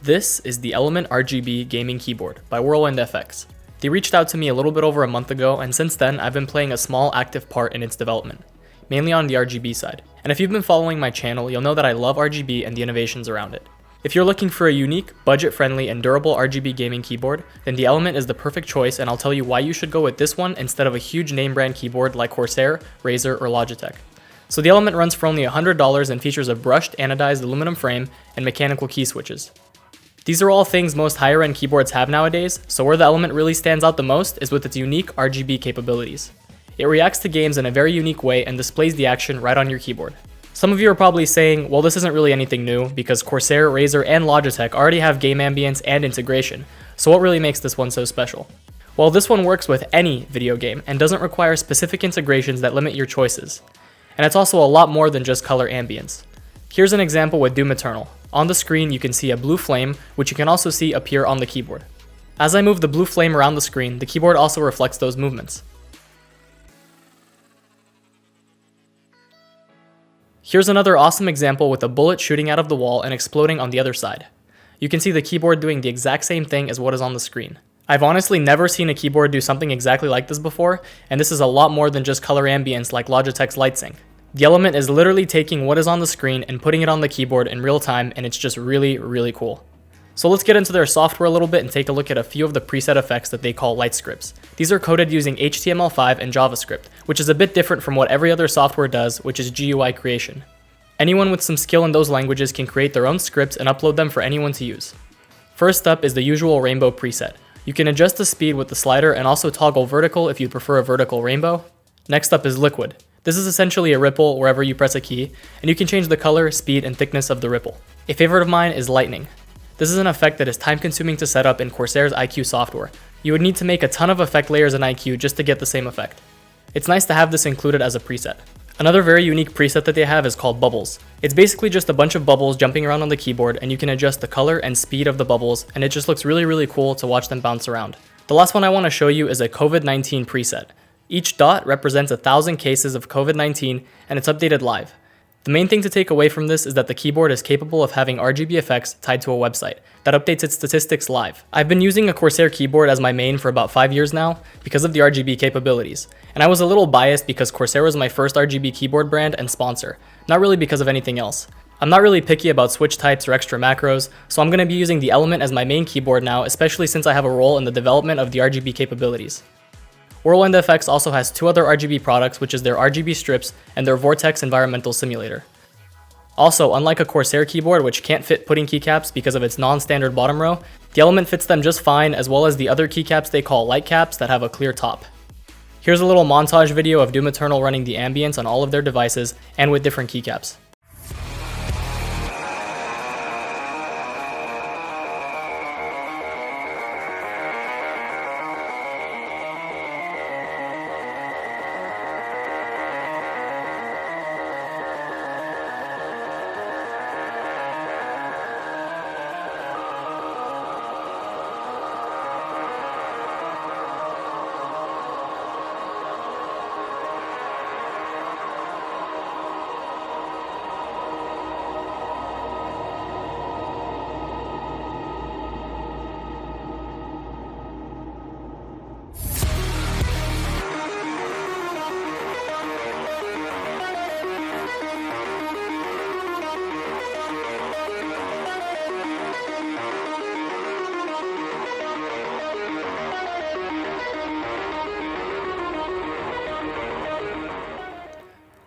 This is the Element RGB Gaming Keyboard by Whirlwind FX. They reached out to me a little bit over a month ago, and since then I've been playing a small active part in its development, mainly on the RGB side. And if you've been following my channel, you'll know that I love RGB and the innovations around it. If you're looking for a unique, budget-friendly, and durable RGB gaming keyboard, then the Element is the perfect choice, and I'll tell you why you should go with this one instead of a huge name brand keyboard like Corsair, Razer, or Logitech. So the Element runs for only $100 and features a brushed anodized aluminum frame and mechanical key switches. These are all things most higher end keyboards have nowadays, so where the Element really stands out the most is with its unique RGB capabilities. It reacts to games in a very unique way and displays the action right on your keyboard. Some of you are probably saying, well, this isn't really anything new because Corsair, Razer, and Logitech already have game ambience and integration, so what really makes this one so special? Well, this one works with any video game and doesn't require specific integrations that limit your choices. And it's also a lot more than just color ambience. Here's an example with Doom Eternal. On the screen you can see a blue flame, which you can also see appear on the keyboard. As I move the blue flame around the screen, the keyboard also reflects those movements. Here's another awesome example with a bullet shooting out of the wall and exploding on the other side. You can see the keyboard doing the exact same thing as what is on the screen. I've honestly never seen a keyboard do something exactly like this before, and this is a lot more than just color ambience like Logitech's LightSync. The Element is literally taking what is on the screen and putting it on the keyboard in real time, and it's just really cool. So let's get into their software a little bit and take a look at a few of the preset effects that they call light scripts. These are coded using HTML5 and JavaScript, which is a bit different from what every other software does, which is GUI creation. Anyone with some skill in those languages can create their own scripts and upload them for anyone to use. First up is the usual rainbow preset. You can adjust the speed with the slider and also toggle vertical if you prefer a vertical rainbow. Next up is liquid. This is essentially a ripple wherever you press a key, and you can change the color, speed, and thickness of the ripple. A favorite of mine is lightning. This is an effect that is time consuming to set up in Corsair's IQ software. You would need to make a ton of effect layers in IQ just to get the same effect. It's nice to have this included as a preset. Another very unique preset that they have is called bubbles. It's basically just a bunch of bubbles jumping around on the keyboard, and you can adjust the color and speed of the bubbles, and it just looks really cool to watch them bounce around. The last one I want to show you is a COVID-19 preset. Each dot represents 1,000 cases of COVID-19, and it's updated live. The main thing to take away from this is that the keyboard is capable of having RGB effects tied to a website that updates its statistics live. I've been using a Corsair keyboard as my main for about 5 years now because of the RGB capabilities, and I was a little biased because Corsair was my first RGB keyboard brand and sponsor, not really because of anything else. I'm not really picky about switch types or extra macros, so I'm going to be using the Element as my main keyboard now, especially since I have a role in the development of the RGB capabilities. Whirlwind FX also has two other RGB products, which is their RGB strips and their Vortex environmental simulator. Also, unlike a Corsair keyboard which can't fit pudding keycaps because of its non-standard bottom row, the Element fits them just fine, as well as the other keycaps they call light caps that have a clear top. Here's a little montage video of Doom Eternal running the ambience on all of their devices and with different keycaps.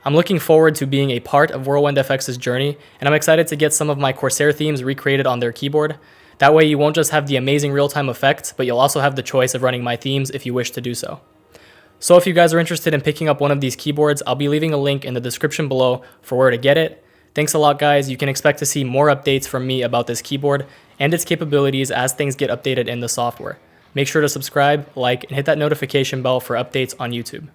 I'm looking forward to being a part of Whirlwind FX's journey, and I'm excited to get some of my Corsair themes recreated on their keyboard. That way you won't just have the amazing real-time effects, but you'll also have the choice of running my themes if you wish to do so. So if you guys are interested in picking up one of these keyboards, I'll be leaving a link in the description below for where to get it. Thanks a lot, guys. You can expect to see more updates from me about this keyboard and its capabilities as things get updated in the software. Make sure to subscribe, like, and hit that notification bell for updates on YouTube.